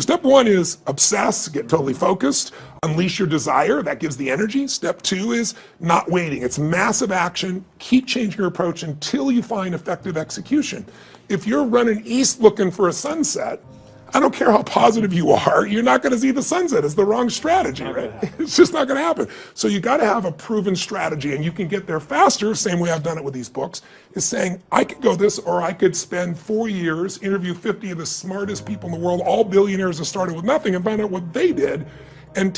step one is obsess, get totally focused, unleash your desire, that gives the energy. Step two is not waiting. It's massive action, keep changing your approach until you find effective execution. If you're running east looking for a sunset, I don't care how positive you are, you're not gonna see the sunset. It's the wrong strategy, right? It's just not gonna happen. So you gotta have a proven strategy, and you can get there faster, same way I've done it with these books, is saying, I could go this, or I could spend 4 years, interview 50 of the smartest people in the world, all billionaires that started with nothing, and find out what they did, and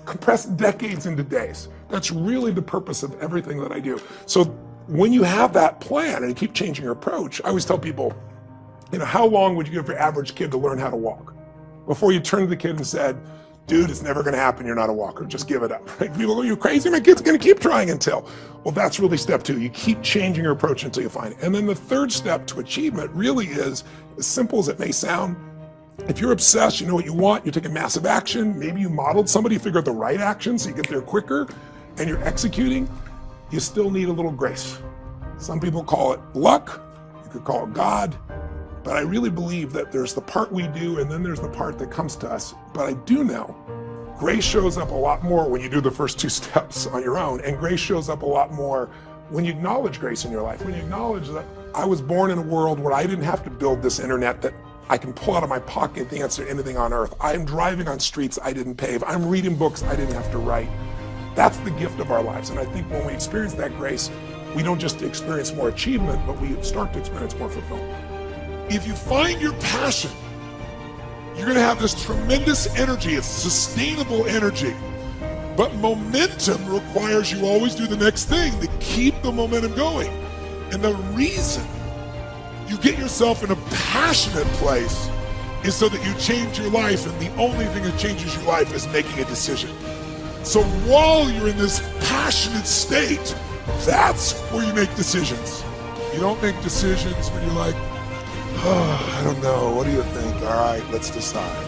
compress decades into days. That's really the purpose of everything that I do. So when you have that plan and you keep changing your approach, I always tell people, how long would you give your average kid to learn how to walk? Before you turned to the kid and said, dude, it's never gonna happen, you're not a walker, just give it up. Right? People go, you crazy? My kid's gonna keep trying until. Well, that's really step two. You keep changing your approach until you find it. And then the third step to achievement really is, as simple as it may sound, if you're obsessed, you know what you want, you're taking massive action, maybe you modeled somebody, you figure out the right action so you get there quicker, and you're executing, you still need a little grace. Some people call it luck, you could call it God, but I really believe that there's the part we do and then there's the part that comes to us. But I do know grace shows up a lot more when you do the first two steps on your own, and grace shows up a lot more when you acknowledge grace in your life, when you acknowledge that I was born in a world where I didn't have to build this internet that I can pull out of my pocket the answer to anything on earth. I'm driving on streets I didn't pave. I'm reading books I didn't have to write. That's the gift of our lives. And I think when we experience that grace, we don't just experience more achievement, but we start to experience more fulfillment. If you find your passion, you're gonna have this tremendous energy. It's sustainable energy. But momentum requires you always do the next thing to keep the momentum going. And the reason you get yourself in a passionate place is so that you change your life, and the only thing that changes your life is making a decision. So while you're in this passionate state, that's where you make decisions. You don't make decisions when you're like, oh, I don't know, what do you think? All right, let's decide.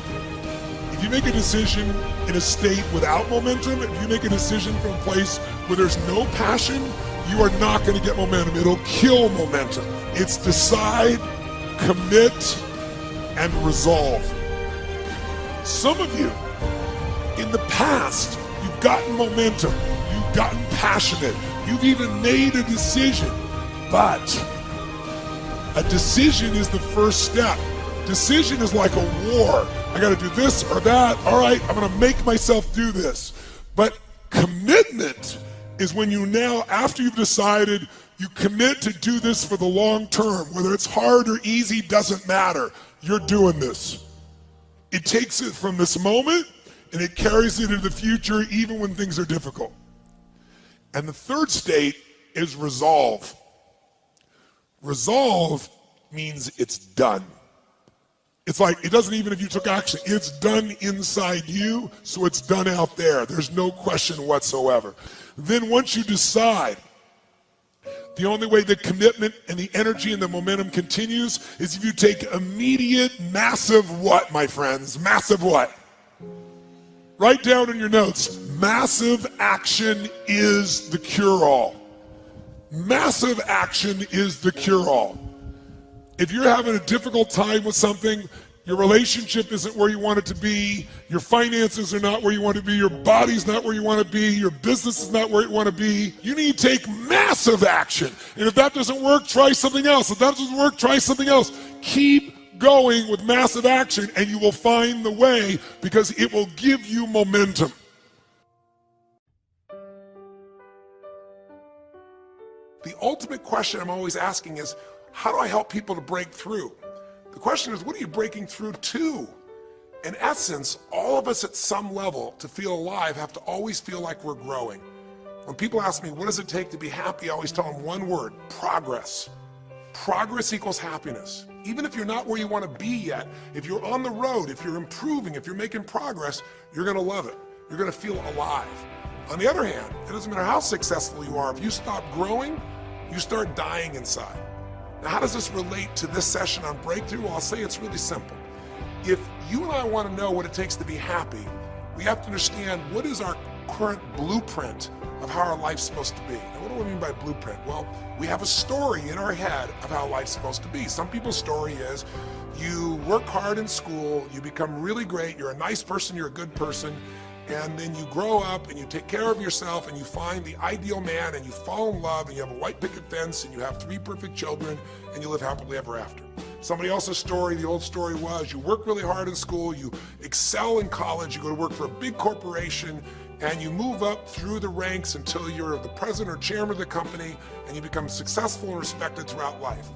If you make a decision in a state without momentum, if you make a decision from a place where there's no passion, you are not going to get momentum. It'll kill momentum. It's decide, commit, and resolve. Some of you, in the past, you've gotten momentum, you've gotten passionate, you've even made a decision, but a decision is the first step. Decision is like a war. I gotta do this or that. All right, I'm gonna make myself do this. But commitment is when you now, after you've decided, you commit to do this for the long term. Whether it's hard or easy, doesn't matter. You're doing this. It takes it from this moment and it carries it into the future even when things are difficult. And the third state is resolve. Resolve means it's done. It's like, it doesn't even if you took action, it's done inside you, so it's done out there. There's no question whatsoever. Then once you decide, the only way the commitment and the energy and the momentum continues is if you take immediate, massive what, my friends? Massive what? Write down in your notes, massive action is the cure-all. Massive action is the cure-all. If you're having a difficult time with something, your relationship isn't where you want it to be, your finances are not where you want to be, your body's not where you want to be, your business is not where you want to be, you need to take massive action. And if that doesn't work, try something else. If that doesn't work, try something else. Keep going with massive action and you will find the way, because it will give you momentum. The ultimate question I'm always asking is, how do I help people to break through? The question is, what are you breaking through to? In essence, all of us at some level to feel alive have to always feel like we're growing. When people ask me, what does it take to be happy? I always tell them one word, progress. Progress equals happiness. Even if you're not where you want to be yet, if you're on the road, if you're improving, if you're making progress, you're going to love it. You're going to feel alive. On the other hand, it doesn't matter how successful you are, if you stop growing, you start dying inside. Now, how does this relate to this session on breakthrough? Well, I'll say it's really simple. If you and I want to know what it takes to be happy, we have to understand what is our current blueprint of how our life's supposed to be. Now, what do I mean by blueprint? Well, we have a story in our head of how life's supposed to be. Some people's story is you work hard in school, you become really great, you're a nice person, you're a good person, and then you grow up and you take care of yourself and you find the ideal man and you fall in love and you have a white picket fence and you have 3 perfect children and you live happily ever after. Somebody else's story, the old story was you work really hard in school, you excel in college, you go to work for a big corporation, and you move up through the ranks until you're the president or chairman of the company and you become successful and respected throughout life.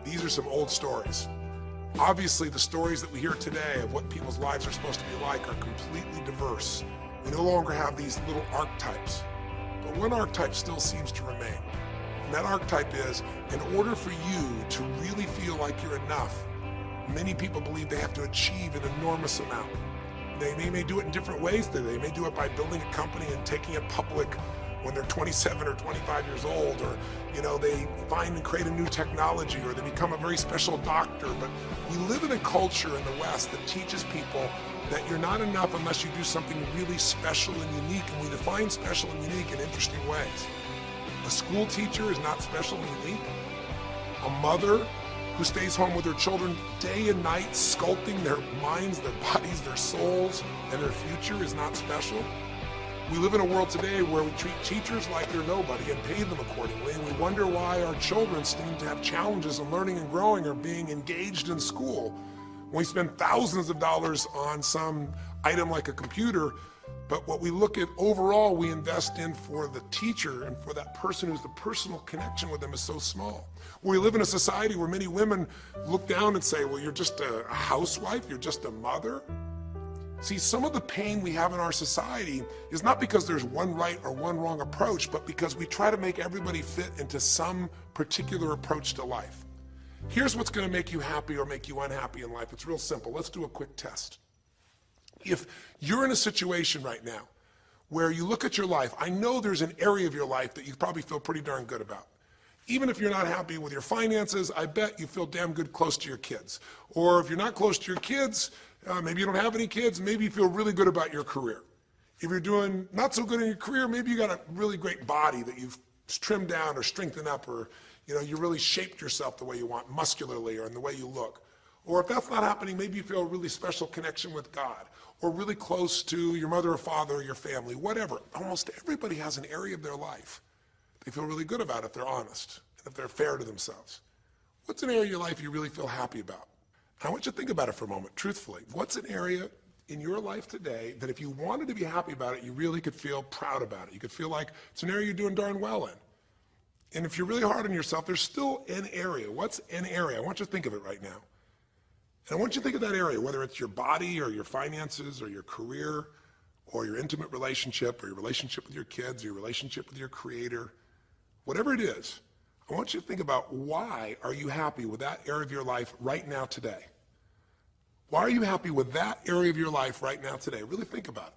These are some old stories. Obviously, the stories that we hear today of what people's lives are supposed to be like are completely diverse. We no longer have these little archetypes, but one archetype still seems to remain. And that archetype is, in order for you to really feel like you're enough, many people believe they have to achieve an enormous amount. They may do it in different ways. They may do it by building a company and taking it public when they're 27 or 25 years old, or they find and create a new technology, or they become a very special doctor. But we live in a culture in the West that teaches people that you're not enough unless you do something really special and unique, and we define special and unique in interesting ways. A school teacher is not special and unique. A mother who stays home with her children day and night, sculpting their minds, their bodies, their souls, and their future is not special. We live in a world today where we treat teachers like they're nobody and pay them accordingly, and we wonder why our children seem to have challenges in learning and growing or being engaged in school. When we spend thousands of dollars on some item like a computer, but what we look at overall we invest in for the teacher and for that person who's the personal connection with them is so small. We live in a society where many women look down and say, well, you're just a housewife, you're just a mother. See, some of the pain we have in our society is not because there's one right or one wrong approach, but because we try to make everybody fit into some particular approach to life. Here's what's going to make you happy or make you unhappy in life. It's real simple. Let's do a quick test. If you're in a situation right now where you look at your life, I know there's an area of your life that you probably feel pretty darn good about. Even if you're not happy with your finances, I bet you feel damn good close to your kids. Or if you're not close to your kids, maybe you don't have any kids, maybe you feel really good about your career. If you're doing not so good in your career, maybe you got a really great body that you've trimmed down or strengthened up, or you really shaped yourself the way you want, muscularly, or in the way you look. Or if that's not happening, maybe you feel a really special connection with God, or really close to your mother or father or your family, whatever. Almost everybody has an area of their life they feel really good about if they're honest and if they're fair to themselves. What's an area of your life you really feel happy about? I want you to think about it for a moment, truthfully. What's an area in your life today that if you wanted to be happy about it, you really could feel proud about it? You could feel like it's an area you're doing darn well in. And if you're really hard on yourself, there's still an area. What's an area? I want you to think of it right now. And I want you to think of that area, whether it's your body or your finances or your career or your intimate relationship or your relationship with your kids or your relationship with your creator, whatever it is. I want you to think about, why are you happy with that area of your life right now today? Why are you happy with that area of your life right now today? Really think about it.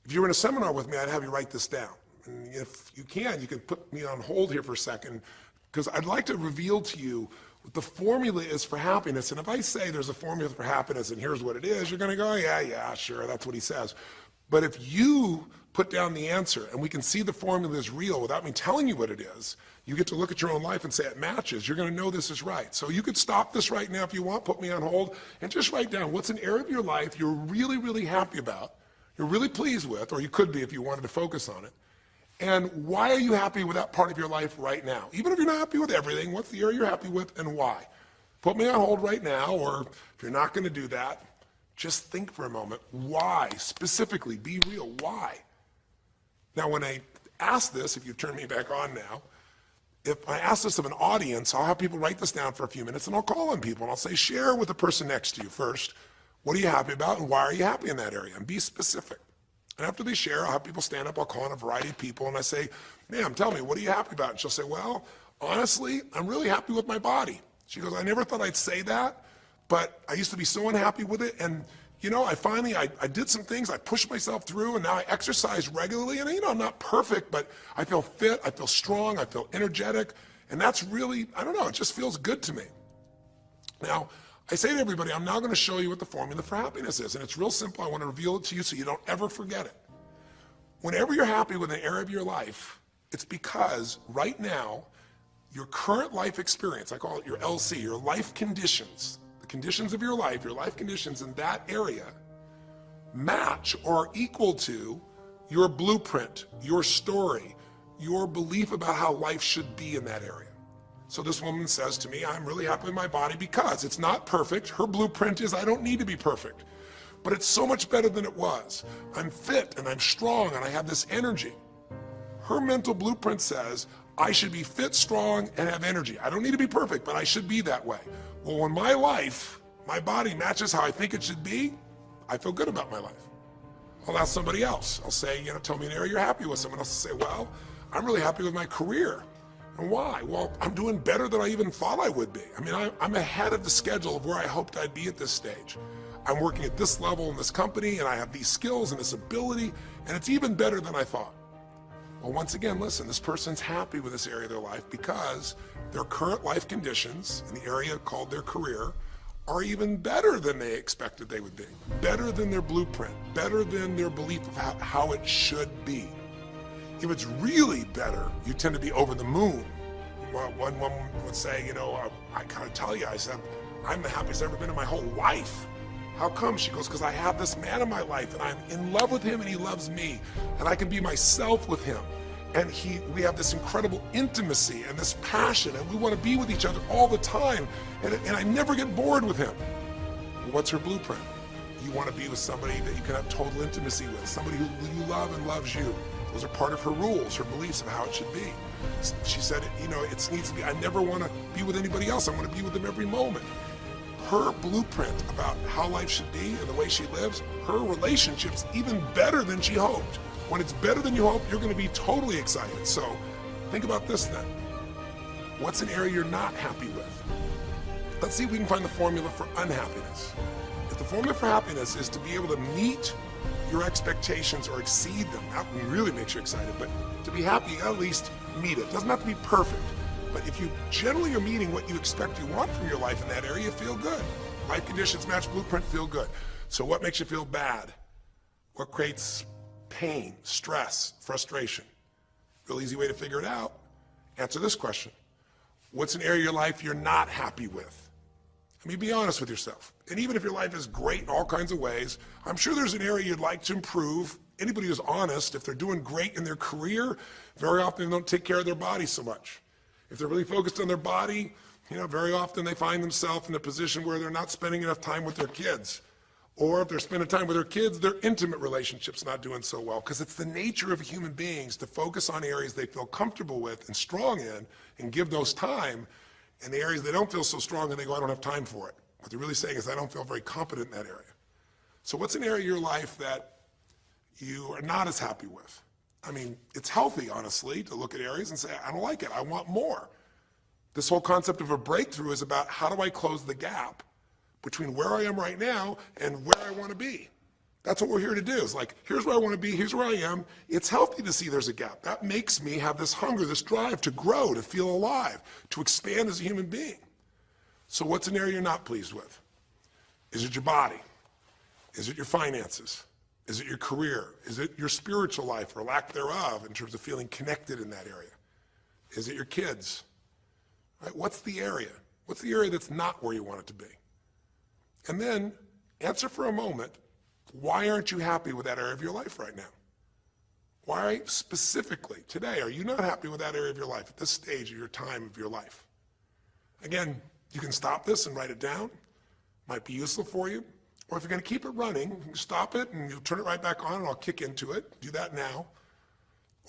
If you were in a seminar with me, I'd have you write this down. And if you can put me on hold here for a second, because I'd like to reveal to you what the formula is for happiness. And if I say there's a formula for happiness and here's what it is, you're going to go, yeah, sure, that's what he says. But if you put down the answer and we can see the formula is real without me telling you what it is, you get to look at your own life and say it matches. You're going to know this is right. So you could stop this right now if you want, put me on hold, and just write down what's an area of your life you're really, really happy about, you're really pleased with, or you could be if you wanted to focus on it. And why are you happy with that part of your life right now? Even if you're not happy with everything, what's the area you're happy with and why? Put me on hold right now, or if you're not going to do that, just think for a moment. Why? Specifically, be real. Why? Now, when I ask this, if you turn me back on now, if I ask this of an audience, I'll have people write this down for a few minutes, and I'll call on people, and I'll say, share with the person next to you first. What are you happy about, and why are you happy in that area? And be specific. And after they share, I'll have people stand up, I'll call on a variety of people, and I say, ma'am, tell me, what are you happy about? And she'll say, well, honestly, I'm really happy with my body. She goes, I never thought I'd say that, but I used to be so unhappy with it, and I did some things, I pushed myself through, and now I exercise regularly, and I'm not perfect, but I feel fit, I feel strong, I feel energetic, and that's really, it just feels good to me. Now, I say to everybody, I'm now going to show you what the formula for happiness is, and it's real simple. I want to reveal it to you so you don't ever forget it. Whenever you're happy with an area of your life, it's because right now, your current life experience, I call it your LC, your life conditions, the conditions of your life conditions in that area match or are equal to your blueprint, your story, your belief about how life should be in that area. So this woman says to me, I'm really happy with my body because it's not perfect. Her blueprint is I don't need to be perfect, but it's so much better than it was. I'm fit and I'm strong and I have this energy. Her mental blueprint says I should be fit, strong, and have energy. I don't need to be perfect, but I should be that way. Well, when my life, my body matches how I think it should be, I feel good about my life. I'll ask somebody else. I'll say, tell me an area you're happy with. Someone else will say, well, I'm really happy with my career. And why? Well, I'm doing better than I even thought I would be. I mean, I'm ahead of the schedule of where I hoped I'd be at this stage. I'm working at this level in this company, and I have these skills and this ability, and it's even better than I thought. Well, once again, listen, this person's happy with this area of their life because their current life conditions in the area called their career are even better than they expected they would be, better than their blueprint, better than their belief of how it should be. If it's really better, you tend to be over the moon. One woman would say, I gotta tell you, I said, I'm the happiest I've ever been in my whole life. How come? She goes, because I have this man in my life and I'm in love with him and he loves me and I can be myself with him. And we have this incredible intimacy and this passion and we want to be with each other all the time and I never get bored with him. Well, what's her blueprint? You want to be with somebody that you can have total intimacy with, somebody who you love and loves you. Those are part of her rules, her beliefs of how it should be. She said, it needs to be, I never want to be with anybody else. I want to be with them every moment. Her blueprint about how life should be and the way she lives, her relationship's even better than she hoped. When it's better than you hope, you're going to be totally excited. So think about this then. What's an area you're not happy with? Let's see if we can find the formula for unhappiness. If the formula for happiness is to be able to meet your expectations or exceed them, that really makes you excited, but to be happy, at least meet it. It doesn't have to be perfect, but if you generally are meeting what you expect you want from your life in that area, you feel good. Life conditions match blueprint, feel good. So what makes you feel bad? What creates pain, stress, frustration? Real easy way to figure it out. Answer this question. What's an area of your life you're not happy with? I mean, be honest with yourself. And even if your life is great in all kinds of ways, I'm sure there's an area you'd like to improve. Anybody who's honest, if they're doing great in their career, very often they don't take care of their body so much. If they're really focused on their body, very often they find themselves in a position where they're not spending enough time with their kids. Or if they're spending time with their kids, their intimate relationship's not doing so well. Because it's the nature of human beings to focus on areas they feel comfortable with and strong in and give those time. And the areas they don't feel so strong and they go, I don't have time for it. What they're really saying is, I don't feel very competent in that area. So what's an area of your life that you are not as happy with? I mean, it's healthy, honestly, to look at areas and say, I don't like it, I want more. This whole concept of a breakthrough is about how do I close the gap between where I am right now and where I want to be. That's what we're here to do. It's like, here's where I want to be, here's where I am. It's healthy to see there's a gap. That makes me have this hunger, this drive to grow, to feel alive, to expand as a human being. So what's an area you're not pleased with? Is it your body? Is it your finances? Is it your career? Is it your spiritual life or lack thereof in terms of feeling connected in that area? Is it your kids? Right? What's the area? What's the area that's not where you want it to be? And then answer for a moment, why aren't you happy with that area of your life right now? Why specifically today are you not happy with that area of your life at this stage of your time of your life? Again, you can stop this and write it down. Might be useful for you. Or if you're going to keep it running, you can stop it and you'll turn it right back on and I'll kick into it. Do that now.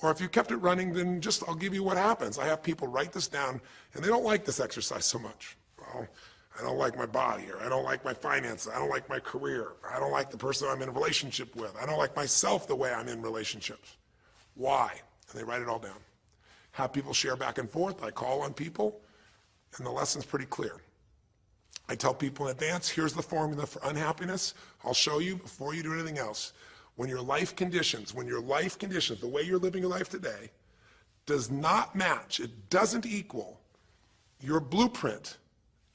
Or if you kept it running, then I'll give you what happens. I have people write this down and they don't like this exercise so much. Well, I don't like my body, or I don't like my finances, I don't like my career, I don't like the person I'm in a relationship with, I don't like myself the way I'm in relationships. Why? And they write it all down. Have people share back and forth. I call on people, and the lesson's pretty clear. I tell people in advance, here's the formula for unhappiness. I'll show you before you do anything else. When your life conditions, the way you're living your life today, does not match, it doesn't equal your blueprint,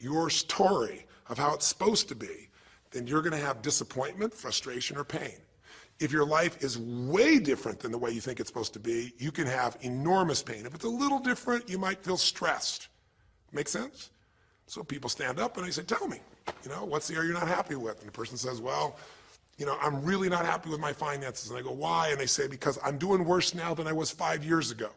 your story of how it's supposed to be, then you're going to have disappointment, frustration, or pain. If your life is way different than the way you think it's supposed to be, you can have enormous pain. If it's a little different, you might feel stressed. Make sense? So people stand up and they say, tell me, what's the area you're not happy with? And the person says, well, I'm really not happy with my finances. And I go, why? And they say, because I'm doing worse now than I was 5 years ago.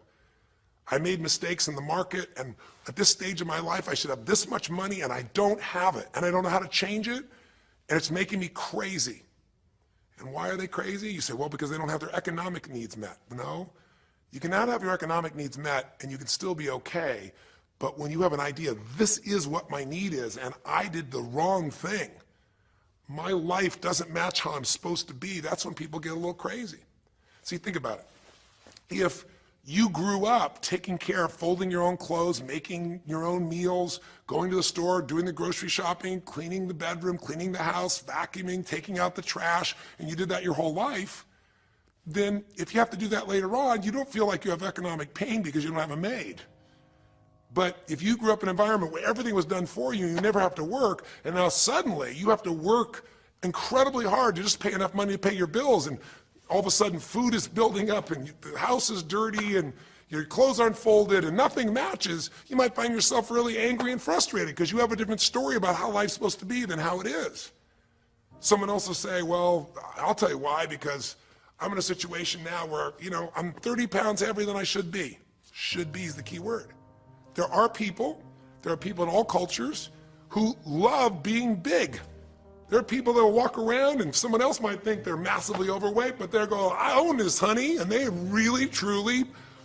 I made mistakes in the market, and at this stage of my life, I should have this much money, and I don't have it, and I don't know how to change it, and it's making me crazy. And why are they crazy? You say, well, because they don't have their economic needs met. No, you cannot have your economic needs met, and you can still be okay, but when you have an idea, this is what my need is, and I did the wrong thing, my life doesn't match how I'm supposed to be, that's when people get a little crazy. See, think about it. If you grew up taking care of folding your own clothes, making your own meals, going to the store, doing the grocery shopping, cleaning the bedroom, cleaning the house, vacuuming, taking out the trash, and you did that your whole life, then if you have to do that later on, you don't feel like you have economic pain because you don't have a maid. But if you grew up in an environment where everything was done for you, you never have to work, and now suddenly you have to work incredibly hard to just pay enough money to pay your bills, and all of a sudden food is building up and the house is dirty and your clothes aren't folded and nothing matches, you might find yourself really angry and frustrated because you have a different story about how life's supposed to be than how it is. Someone else will say, well, I'll tell you why, because I'm in a situation now where, I'm 30 pounds heavier than I should be. Should be is the key word. There are people in all cultures who love being big. There are people that will walk around and someone else might think they're massively overweight, but they're going, I own this, honey, and they really, truly,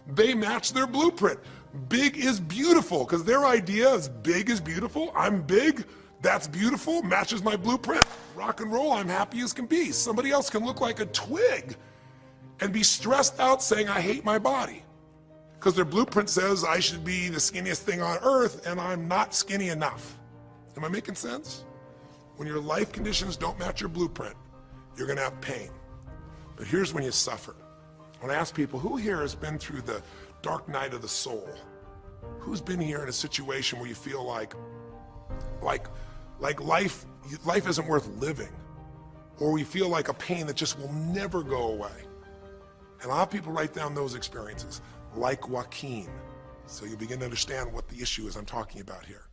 they match their blueprint. Big is beautiful, because their idea is big is beautiful. I'm big, that's beautiful, matches my blueprint. Rock and roll, I'm happy as can be. Somebody else can look like a twig and be stressed out saying, I hate my body. Because their blueprint says I should be the skinniest thing on earth, and I'm not skinny enough. Am I making sense? When your life conditions don't match your blueprint, you're going to have pain. But here's when you suffer. When I ask people, who here has been through the dark night of the soul? Who's been here in a situation where you feel like life isn't worth living? Or we feel like a pain that just will never go away? And a lot of people write down those experiences, like Joaquin. So you begin to understand what the issue is I'm talking about here.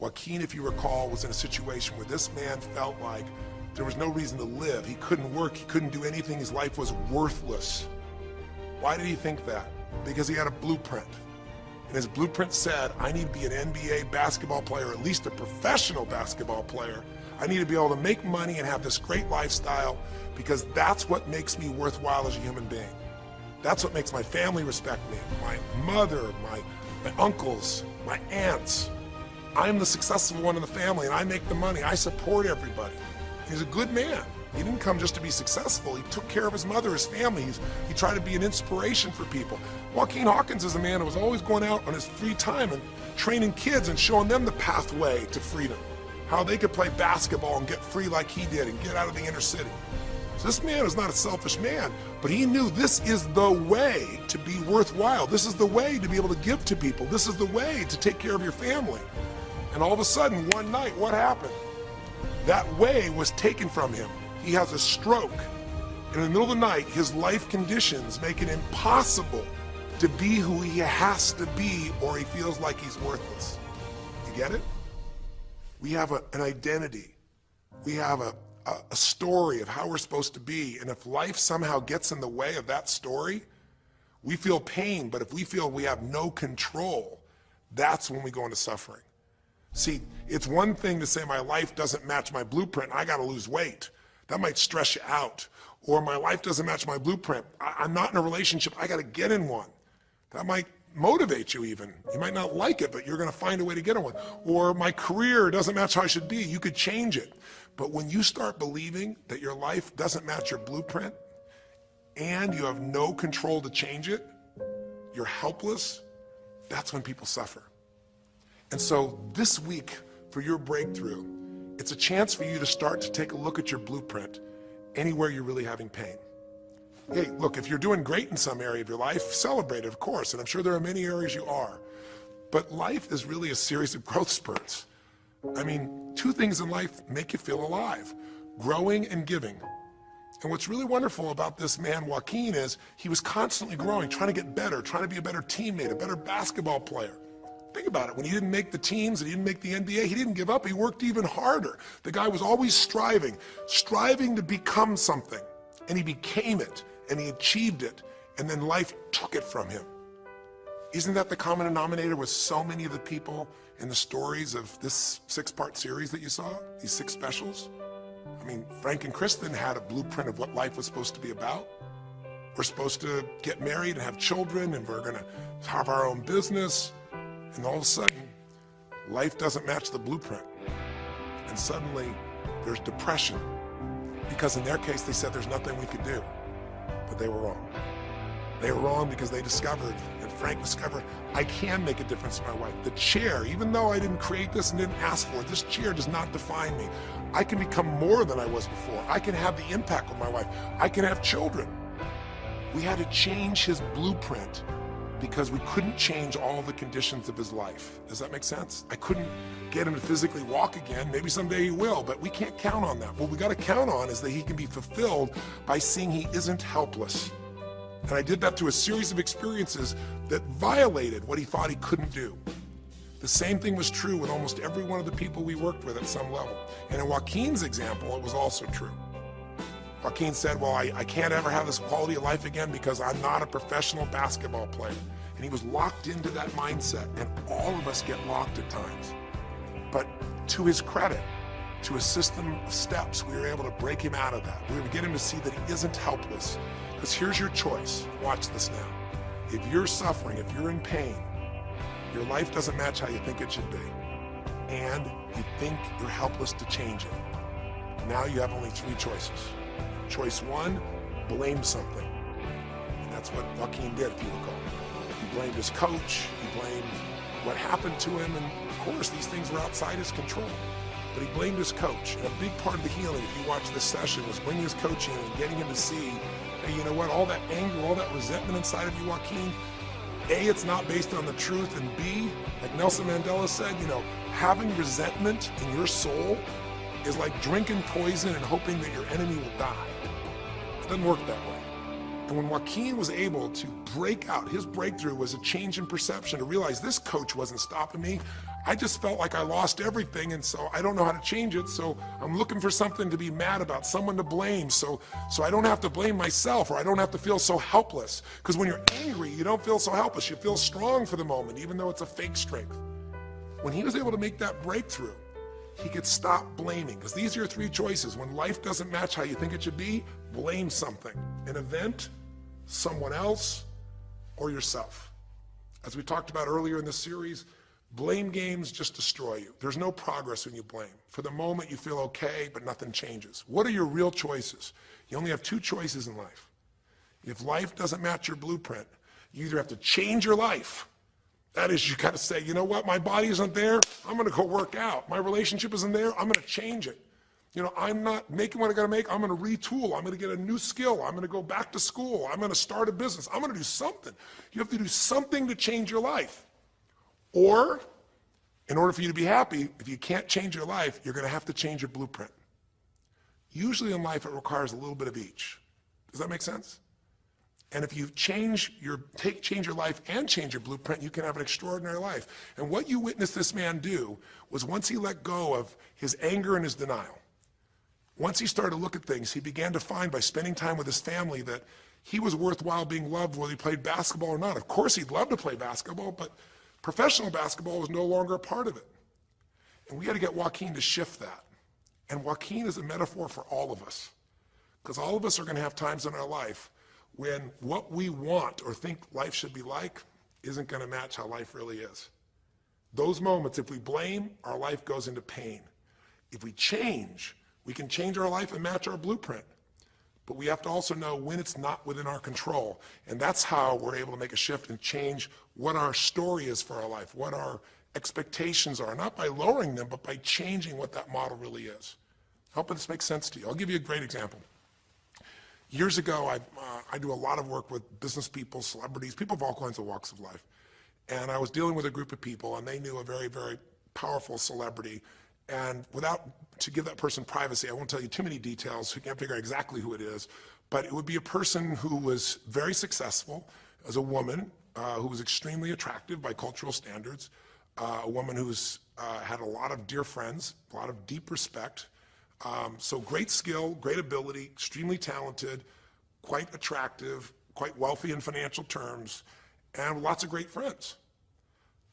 Joaquin, if you recall, was in a situation where this man felt like there was no reason to live. He couldn't work, he couldn't do anything, his life was worthless. Why did he think that? Because he had a blueprint. And his blueprint said, I need to be an NBA basketball player, at least a professional basketball player. I need to be able to make money and have this great lifestyle, because that's what makes me worthwhile as a human being. That's what makes my family respect me, my mother, my uncles, my aunts. I'm the successful one in the family, and I make the money. I support everybody. He's a good man. He didn't come just to be successful. He took care of his mother, his family. He tried to be an inspiration for people. Joaquin Hawkins is a man who was always going out on his free time and training kids and showing them the pathway to freedom, how they could play basketball and get free like he did and get out of the inner city. So this man is not a selfish man, but he knew this is the way to be worthwhile. This is the way to be able to give to people. This is the way to take care of your family. And all of a sudden, one night, what happened? That way was taken from him. He has a stroke. In the middle of the night, his life conditions make it impossible to be who he has to be, or he feels like he's worthless. You get it? We have an identity. We have a story of how we're supposed to be. And if life somehow gets in the way of that story, we feel pain. But if we feel we have no control, that's when we go into suffering. See, it's one thing to say my life doesn't match my blueprint, I gotta lose weight. That might stress you out. Or my life doesn't match my blueprint, I'm not in a relationship, I gotta get in one. That might motivate you even. You might not like it, but you're gonna find a way to get in one. Or my career doesn't match how I should be, you could change it. But when you start believing that your life doesn't match your blueprint and you have no control to change it, you're helpless, that's when people suffer. And so this week, for your breakthrough, it's a chance for you to start to take a look at your blueprint anywhere you're really having pain. Hey, look, if you're doing great in some area of your life, celebrate it, of course, and I'm sure there are many areas you are. But life is really a series of growth spurts. I mean, two things in life make you feel alive: growing and giving. And what's really wonderful about this man, Joaquin, is he was constantly growing, trying to get better, trying to be a better teammate, a better basketball player. Think about it. When he didn't make the teams and he didn't make the NBA, he didn't give up. He worked even harder. The guy was always striving to become something. And he became it, and he achieved it, and then life took it from him. Isn't that the common denominator with so many of the people in the stories of this 6-part series that you saw, these 6 specials? I mean, Frank and Kristen had a blueprint of what life was supposed to be about. We're supposed to get married and have children, and we're gonna have our own business. And all of a sudden, life doesn't match the blueprint. And suddenly, there's depression. Because in their case, they said there's nothing we could do. But they were wrong. They were wrong because they discovered, and Frank discovered, I can make a difference in my life. The chair, even though I didn't create this and didn't ask for it, this chair does not define me. I can become more than I was before. I can have the impact with my wife. I can have children. We had to change his blueprint because we couldn't change all the conditions of his life. Does that make sense? I couldn't get him to physically walk again. Maybe someday he will, but we can't count on that. What we got to count on is that he can be fulfilled by seeing he isn't helpless. And I did that through a series of experiences that violated what he thought he couldn't do. The same thing was true with almost every one of the people we worked with at some level. And in Joaquin's example, it was also true. Joaquin said, well, I can't ever have this quality of life again because I'm not a professional basketball player. And he was locked into that mindset, and all of us get locked at times. But to his credit, to a system of steps, we were able to break him out of that. We were able to get him to see that he isn't helpless. Because here's your choice. Watch this now. If you're suffering, if you're in pain, your life doesn't match how you think it should be, and you think you're helpless to change it, now you have only 3 choices. Choice 1, blame something. And that's what Joaquin did, if you recall. He blamed his coach, he blamed what happened to him, and of course these things were outside his control. But he blamed his coach. And a big part of the healing, if you watch this session, was bringing his coach in and getting him to see, hey, you know what, all that anger, all that resentment inside of you, Joaquin, A, it's not based on the truth, and B, like Nelson Mandela said, having resentment in your soul is like drinking poison and hoping that your enemy will die. It doesn't work that way. And when Joaquin was able to break out, his breakthrough was a change in perception, to realize this coach wasn't stopping me. I just felt like I lost everything, and so I don't know how to change it, so I'm looking for something to be mad about, someone to blame, so I don't have to blame myself, or I don't have to feel so helpless. Because when you're angry, you don't feel so helpless. You feel strong for the moment, even though it's a fake strength. When he was able to make that breakthrough, he could stop blaming, because these are your 3 choices. When life doesn't match how you think it should be, blame something, an event, someone else, or yourself. As we talked about earlier in this series, blame games just destroy you. There's no progress when you blame. For the moment, you feel okay, but nothing changes. What are your real choices? You only have 2 choices in life. If life doesn't match your blueprint, you either have to change your life. That is, you got to say, you know what, my body isn't there, I'm going to go work out. My relationship isn't there, I'm going to change it. I'm not making what I got to make, I'm going to retool, I'm going to get a new skill, I'm going to go back to school, I'm going to start a business, I'm going to do something. You have to do something to change your life. Or, in order for you to be happy, if you can't change your life, you're going to have to change your blueprint. Usually in life, it requires a little bit of each. Does that make sense? And if you change your life and change your blueprint, you can have an extraordinary life. And what you witnessed this man do was, once he let go of his anger and his denial, once he started to look at things, he began to find, by spending time with his family, that he was worthwhile being loved whether he played basketball or not. Of course he'd love to play basketball, but professional basketball was no longer a part of it. And we had to get Joaquin to shift that. And Joaquin is a metaphor for all of us, because all of us are going to have times in our life when what we want or think life should be like isn't going to match how life really is. Those moments, if we blame, our life goes into pain. If we change, we can change our life and match our blueprint. But we have to also know when it's not within our control. And that's how we're able to make a shift and change what our story is for our life, what our expectations are, not by lowering them, but by changing what that model really is. I hope this makes sense to you. I'll give you a great example. Years ago, I do a lot of work with business people, celebrities, people of all kinds of walks of life. And I was dealing with a group of people, and they knew a very, very powerful celebrity. And to give that person privacy, I won't tell you too many details, so you can't figure out exactly who it is, but it would be a person who was very successful as a woman, who was extremely attractive by cultural standards, a woman who's had a lot of dear friends, a lot of deep respect, so great skill, great ability, extremely talented, quite attractive, quite wealthy in financial terms, and lots of great friends.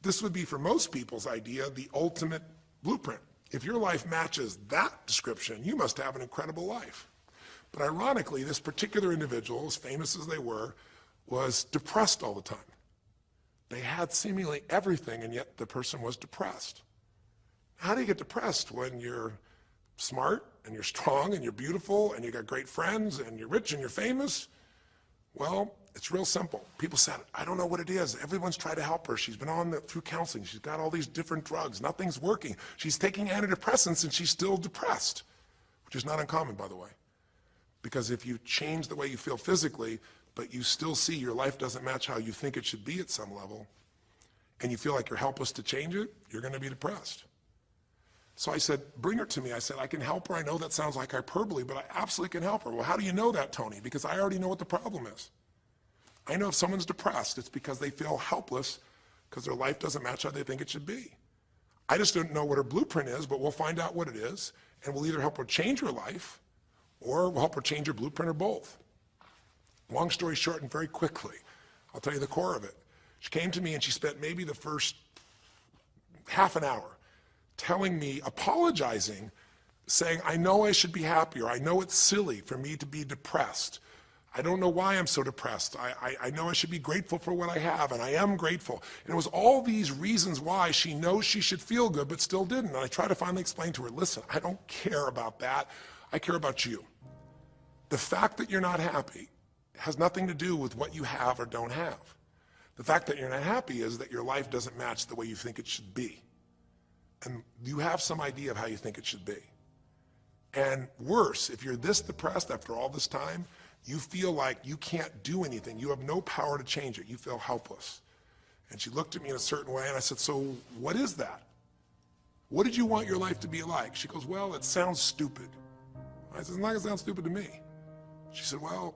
This would be, for most people's idea, the ultimate blueprint. If your life matches that description, you must have an incredible life. But ironically, this particular individual, as famous as they were, was depressed all the time. They had seemingly everything, and yet the person was depressed. How do you get depressed when you're smart, and you're strong, and you're beautiful, and you got great friends, and you're rich, and you're famous? Well, it's real simple. People said, I don't know what it is. Everyone's tried to help her. She's been through counseling. She's got all these different drugs. Nothing's working. She's taking antidepressants, and she's still depressed, which is not uncommon, by the way. Because if you change the way you feel physically, but you still see your life doesn't match how you think it should be at some level, and you feel like you're helpless to change it, you're going to be depressed. So I said, bring her to me. I said, I can help her. I know that sounds like hyperbole, but I absolutely can help her. Well, how do you know that, Tony? Because I already know what the problem is. I know if someone's depressed, it's because they feel helpless because their life doesn't match how they think it should be. I just don't know what her blueprint is, but we'll find out what it is, and we'll either help her change her life, or we'll help her change her blueprint, or both. Long story short, and very quickly, I'll tell you the core of it. She came to me and she spent maybe the first half an hour telling me, apologizing, saying, I know I should be happier. I know it's silly for me to be depressed. I don't know why I'm so depressed. I know I should be grateful for what I have, and I am grateful. And it was all these reasons why she knows she should feel good, but still didn't. And I tried to finally explain to her, listen, I don't care about that. I care about you. The fact that you're not happy has nothing to do with what you have or don't have. The fact that you're not happy is that your life doesn't match the way you think it should be. And you have some idea of how you think it should be. And worse, if you're this depressed after all this time, you feel like you can't do anything. You have no power to change it. You feel helpless. And she looked at me in a certain way, and I said, so what is that? What did you want your life to be like? She goes, well, it sounds stupid. I said, it's not going to sound stupid to me. She said, well,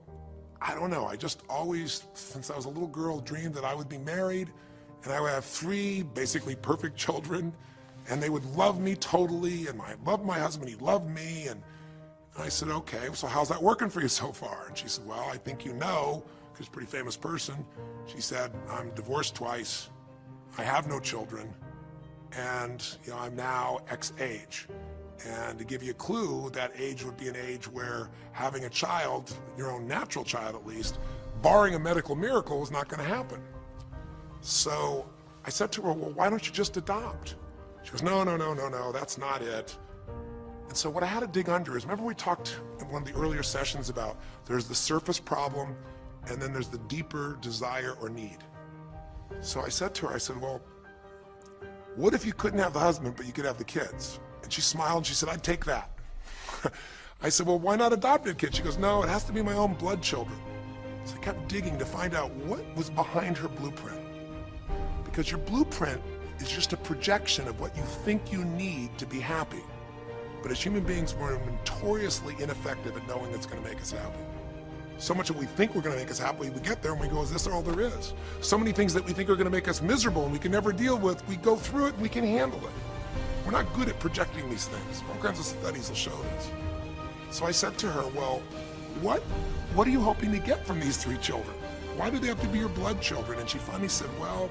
I don't know. I just always, since I was a little girl, dreamed that I would be married, and I would have 3 basically perfect children, and they would love me totally, and I loved my husband, he loved me, and I said, okay, so how's that working for you so far? And she said, well, I think you know, because she's a pretty famous person. She said, I'm divorced twice, I have no children, and I'm now X age. And to give you a clue, that age would be an age where having a child, your own natural child at least, barring a medical miracle, is not going to happen. So I said to her, well, why don't you just adopt? She goes, no, that's not it. And so what I had to dig under is, remember we talked in one of the earlier sessions about there's the surface problem and then there's the deeper desire or need. So I said to her, I said, well, what if you couldn't have the husband but you could have the kids? And she smiled and she said, I'd take that. I said, well, why not adopted kids? She goes, no, it has to be my own blood children. So I kept digging to find out what was behind her blueprint. Because your blueprint is just a projection of what you think you need to be happy. But as human beings, we're notoriously ineffective at knowing it's going to make us happy. So much that we think we're going to make us happy, we get there and we go, is this all there is? So many things that we think are going to make us miserable and we can never deal with, we go through it and we can handle it. We're not good at projecting these things. All kinds of studies will show this. So I said to her, well, what are you hoping to get from these 3 children? Why do they have to be your blood children? And she finally said, well,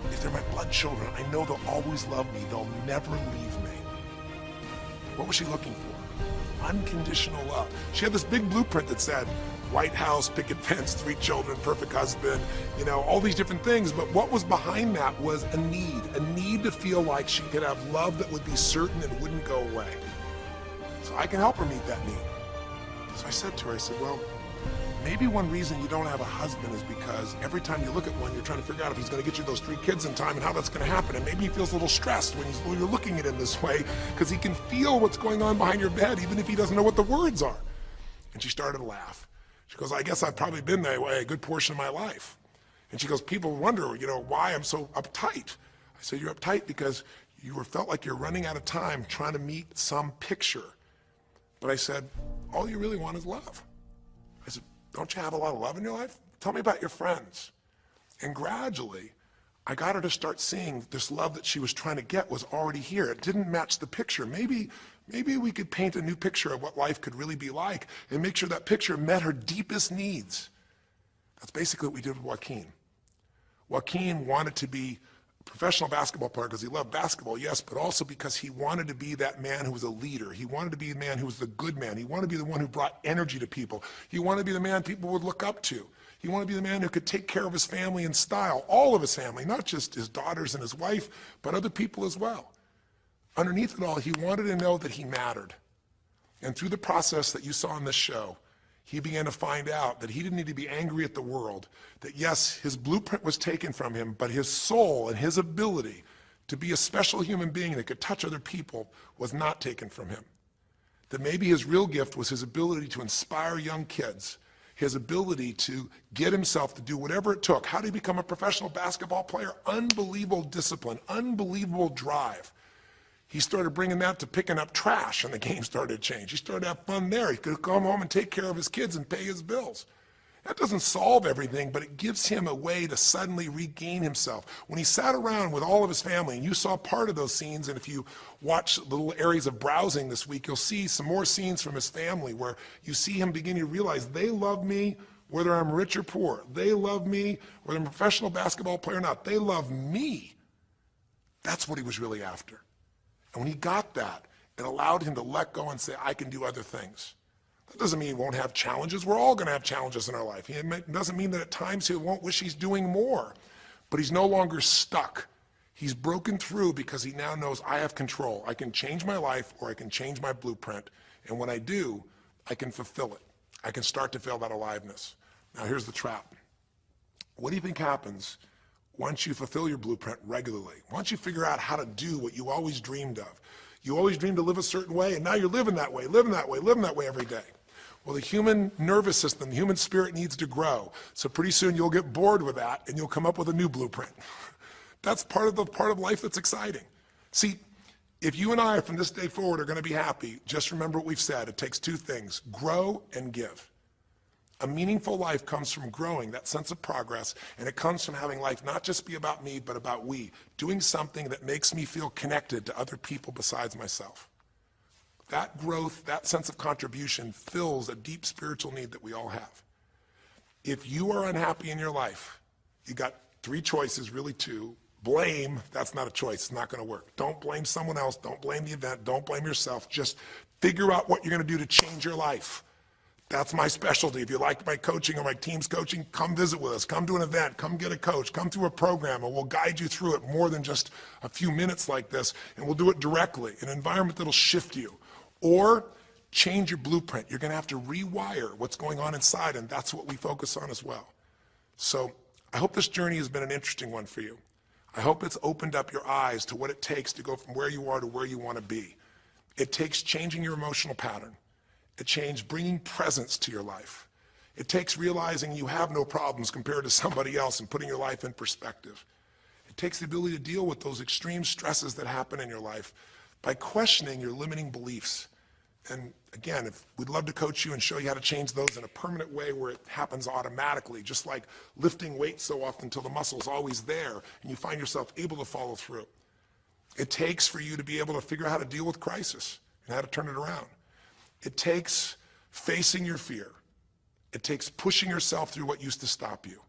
if they're my blood children, I know they'll always love me. They'll never leave me. What was she looking for? Unconditional love. She had this big blueprint that said, White House, picket fence, 3 children, perfect husband, all these different things. But what was behind that was a need to feel like she could have love that would be certain and wouldn't go away. So I can help her meet that need. So I said to her, I said, well, maybe one reason you don't have a husband is because every time you look at one, you're trying to figure out if he's going to get you those 3 kids in time and how that's going to happen. And maybe he feels a little stressed when you're looking at him this way because he can feel what's going on behind your bed, even if he doesn't know what the words are. And she started to laugh. She goes, I guess I've probably been that way a good portion of my life. And she goes, people wonder, why I'm so uptight. I said, you're uptight because You felt like you're running out of time trying to meet some picture. But I said, all you really want is love. I said, don't you have a lot of love in your life? Tell me about your friends. And gradually, I got her to start seeing this love that she was trying to get was already here. It didn't match the picture. Maybe we could paint a new picture of what life could really be like and make sure that picture met her deepest needs. That's basically what we did with Joaquin. Joaquin wanted to be a professional basketball player because he loved basketball, yes, but also because he wanted to be that man who was a leader. He wanted to be the man who was the good man. He wanted to be the one who brought energy to people. He wanted to be the man people would look up to. He wanted to be the man who could take care of his family in style, all of his family, not just his daughters and his wife, but other people as well. Underneath it all, he wanted to know that he mattered. And through the process that you saw in this show, he began to find out that he didn't need to be angry at the world, that yes, his blueprint was taken from him, but his soul and his ability to be a special human being that could touch other people was not taken from him. That maybe his real gift was his ability to inspire young kids, his ability to get himself to do whatever it took. How did he become a professional basketball player? Unbelievable discipline, unbelievable drive. He started bringing that to picking up trash, and the game started to change. He started to have fun there. He could come home and take care of his kids and pay his bills. That doesn't solve everything, but it gives him a way to suddenly regain himself. When he sat around with all of his family, and you saw part of those scenes, and if you watch little areas of browsing this week, you'll see some more scenes from his family where you see him beginning to realize they love me whether I'm rich or poor. They love me whether I'm a professional basketball player or not. They love me. That's what he was really after. And when he got that, it allowed him to let go and say, I can do other things. That doesn't mean he won't have challenges. We're all going to have challenges in our life. It doesn't mean that at times he won't wish he's doing more. But he's no longer stuck. He's broken through because he now knows I have control. I can change my life or I can change my blueprint. And when I do, I can fulfill it. I can start to feel that aliveness. Now here's the trap. What do you think happens once you fulfill your blueprint regularly? Once you figure out how to do what you always dreamed of? You always dreamed to live a certain way, and now you're living that way every day. Well, the human nervous system, the human spirit needs to grow. So pretty soon you'll get bored with that, and you'll come up with a new blueprint. That's part of life that's exciting. See, if you and I from this day forward are going to be happy, just remember what we've said. It takes two things: grow and give. A meaningful life comes from growing, that sense of progress, and it comes from having life not just be about me, but about we, doing something that makes me feel connected to other people besides myself. That growth, that sense of contribution fills a deep spiritual need that we all have. If you are unhappy in your life, you got three choices, really two. Blame, that's not a choice, it's not going to work. Don't blame someone else, don't blame the event, don't blame yourself. Just figure out what you're going to do to change your life. That's my specialty. If you like my coaching or my team's coaching, come visit with us. Come to an event. Come get a coach. Come through a program, and we'll guide you through it more than just a few minutes like this, and we'll do it directly, in an environment that'll shift you. Or change your blueprint. You're going to have to rewire what's going on inside, and that's what we focus on as well. So I hope this journey has been an interesting one for you. I hope it's opened up your eyes to what it takes to go from where you are to where you want to be. It takes changing your emotional pattern. It takes bringing presence to your life. It takes realizing you have no problems compared to somebody else and putting your life in perspective. It takes the ability to deal with those extreme stresses that happen in your life by questioning your limiting beliefs. And again, we'd love to coach you and show you how to change those in a permanent way where it happens automatically, just like lifting weights so often until the muscle's always there and you find yourself able to follow through. It takes for you to be able to figure out how to deal with crisis and how to turn it around. It takes facing your fear. It takes pushing yourself through what used to stop you.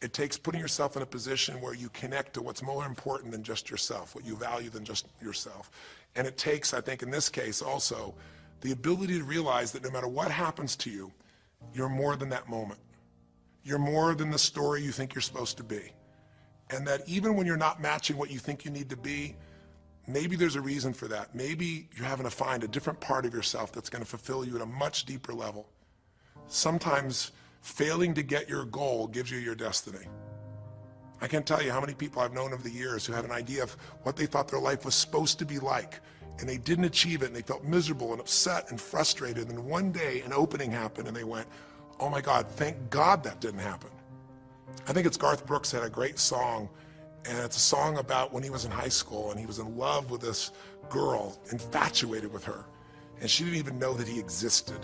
It takes putting yourself in a position where you connect to what's more important than just yourself, what you value than just yourself. And it takes, I think in this case also, the ability to realize that no matter what happens to you, you're more than that moment. You're more than the story you think you're supposed to be. And that even when you're not matching what you think you need to be, maybe there's a reason for that. Maybe you're having to find a different part of yourself that's going to fulfill you at a much deeper level. Sometimes failing to get your goal gives you your destiny. I can't tell you how many people I've known over the years who had an idea of what they thought their life was supposed to be like, and they didn't achieve it, and they felt miserable and upset and frustrated, and one day an opening happened and they went, oh my God, thank God that didn't happen. I think it's Garth Brooks had a great song, And it's a song about when he was in high school and he was in love with this girl, infatuated with her. And she didn't even know that he existed.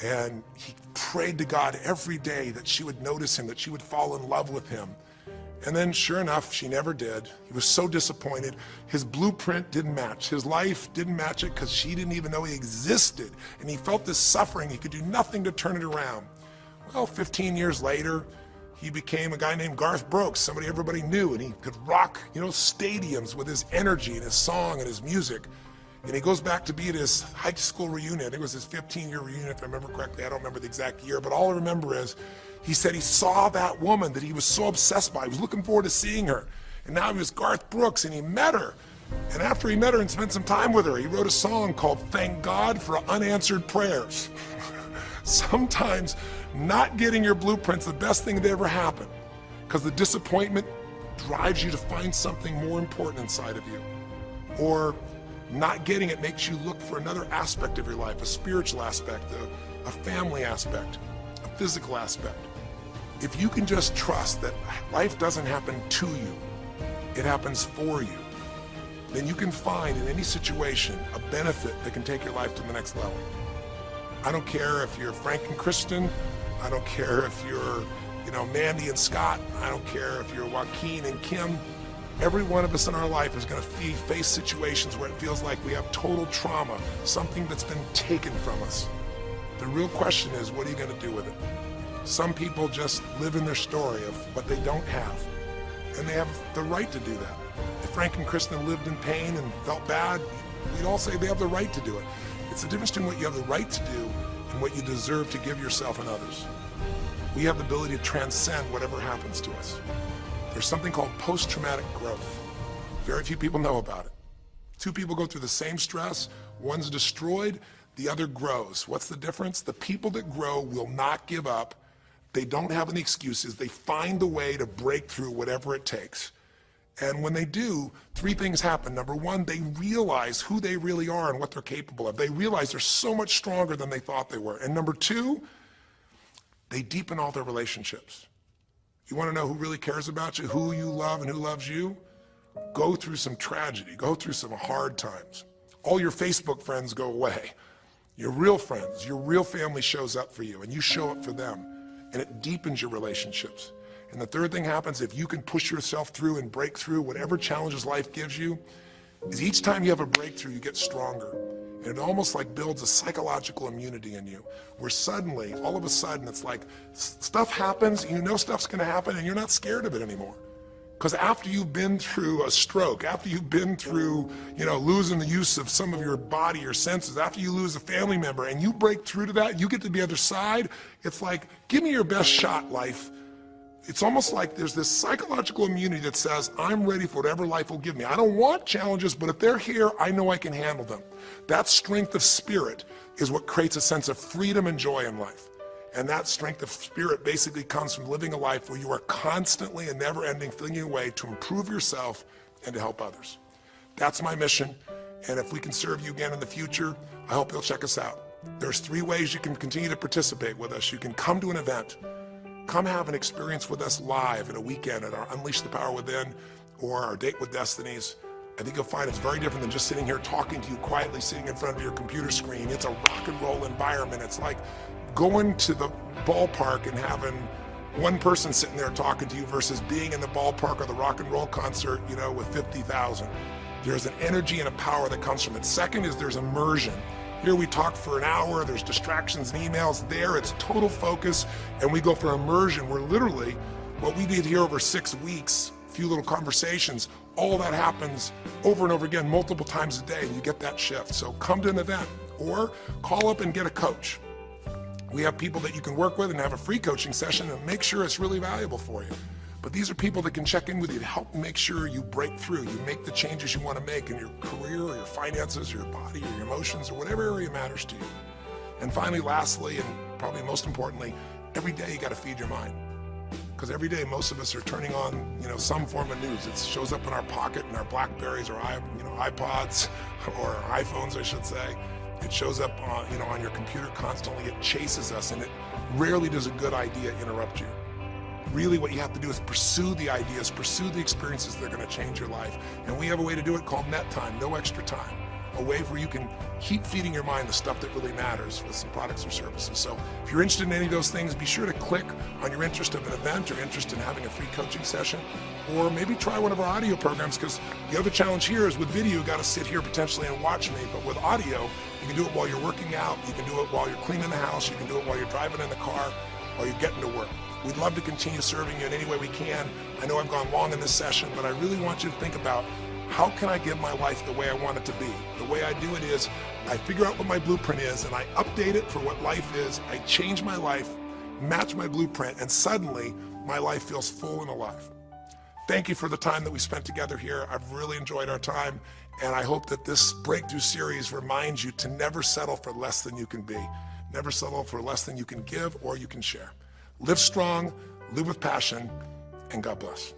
And he prayed to God every day that she would notice him, that she would fall in love with him. And then sure enough, she never did. He was so disappointed. His blueprint didn't match. His life didn't match it because she didn't even know he existed. And he felt this suffering. He could do nothing to turn it around. Well, 15 years later, he became a guy named Garth Brooks, somebody everybody knew, and he could rock, stadiums with his energy and his song and his music. And he goes back to be at his high school reunion. I think it was his 15-year reunion, if I remember correctly. I don't remember the exact year, but all I remember is he said he saw that woman that he was so obsessed by. He was looking forward to seeing her. And now he was Garth Brooks, and he met her. And after he met her and spent some time with her, he wrote a song called Thank God for Unanswered Prayers. Sometimes not getting your blueprint's the best thing that ever happened, because the disappointment drives you to find something more important inside of you. Or not getting it makes you look for another aspect of your life, a spiritual aspect, a family aspect, a physical aspect. If you can just trust that life doesn't happen to you, it happens for you, then you can find in any situation a benefit that can take your life to the next level. I don't care if you're Frank and Kristen. I don't care if you're, Mandy and Scott. I don't care if you're Joaquin and Kim. Every one of us in our life is going to face situations where it feels like we have total trauma, something that's been taken from us. The real question is, what are you going to do with it? Some people just live in their story of what they don't have, and they have the right to do that. If Frank and Kristen lived in pain and felt bad, we'd all say they have the right to do it. It's the difference between what you have the right to do and what you deserve to give yourself and others. We have the ability to transcend whatever happens to us. There's something called post-traumatic growth. Very few people know about it. Two people go through the same stress, one's destroyed, the other grows. What's the difference? The people that grow will not give up. They don't have any excuses. They find the way to break through whatever it takes. And when they do, three things happen. Number one, they realize who they really are and what they're capable of. They realize they're so much stronger than they thought they were. And number two, they deepen all their relationships. You want to know who really cares about you, who you love and who loves you? Go through some tragedy, go through some hard times. All your Facebook friends go away. Your real friends, your real family shows up for you, and you show up for them, and it deepens your relationships. And the third thing happens, if you can push yourself through and break through whatever challenges life gives you, is each time you have a breakthrough, you get stronger. And it almost like builds a psychological immunity in you, where suddenly, all of a sudden, it's like stuff happens, you know stuff's gonna happen, and you're not scared of it anymore. Because after you've been through a stroke, after you've been through, losing the use of some of your body or senses, after you lose a family member, and you break through to that, you get to the other side, it's like, give me your best shot, life. It's almost like there's this psychological immunity that says, I'm ready for whatever life will give me. I don't want challenges, but if they're here, I know I can handle them. That strength of spirit is what creates a sense of freedom and joy in life. And that strength of spirit basically comes from living a life where you are constantly and never-ending flinging away to improve yourself and to help others. That's my mission, and if we can serve you again in the future, I hope you'll check us out. There's 3 ways you can continue to participate with us. You can come to an event, come have an experience with us live in a weekend at our Unleash the Power Within or our Date with Destinies. I think you'll find it's very different than just sitting here talking to you quietly, sitting in front of your computer screen. It's a rock and roll environment. It's like going to the ballpark and having one person sitting there talking to you versus being in the ballpark or the rock and roll concert, with 50,000. There's an energy and a power that comes from it. Second is there's immersion. Here we talk for an hour, there's distractions and emails. There it's total focus, and we go for immersion where literally what we did here over 6 weeks, a few little conversations, all that happens over and over again multiple times a day, and you get that shift. So come to an event or call up and get a coach. We have people that you can work with and have a free coaching session and make sure it's really valuable for you. But these are people that can check in with you to help make sure you break through, you make the changes you want to make in your career or your finances, or your body or your emotions, or whatever area matters to you. And finally, lastly, and probably most importantly, every day you got to feed your mind. Because every day most of us are turning on, some form of news. It shows up in our pocket, in our Blackberries or iPods or iPhones, I should say. It shows up on your computer constantly. It chases us, and it rarely does a good idea interrupt you. really what you have to do is pursue the ideas, pursue the experiences that are going to change your life. And we have a way to do it called net time, no extra time. A way where you can keep feeding your mind the stuff that really matters with some products or services. So if you're interested in any of those things, be sure to click on your interest of an event or interest in having a free coaching session, or maybe try one of our audio programs, because the other challenge here is with video, you got to sit here potentially and watch me, but with audio, you can do it while you're working out, you can do it while you're cleaning the house, you can do it while you're driving in the car, while you're getting to work. We'd love to continue serving you in any way we can. I know I've gone long in this session, but I really want you to think about, how can I give my life the way I want it to be? The way I do it is I figure out what my blueprint is and I update it for what life is. I change my life, match my blueprint, and suddenly my life feels full and alive. Thank you for the time that we spent together here. I've really enjoyed our time, and I hope that this Breakthrough series reminds you to never settle for less than you can be. Never settle for less than you can give or you can share. Live strong, live with passion, and God bless.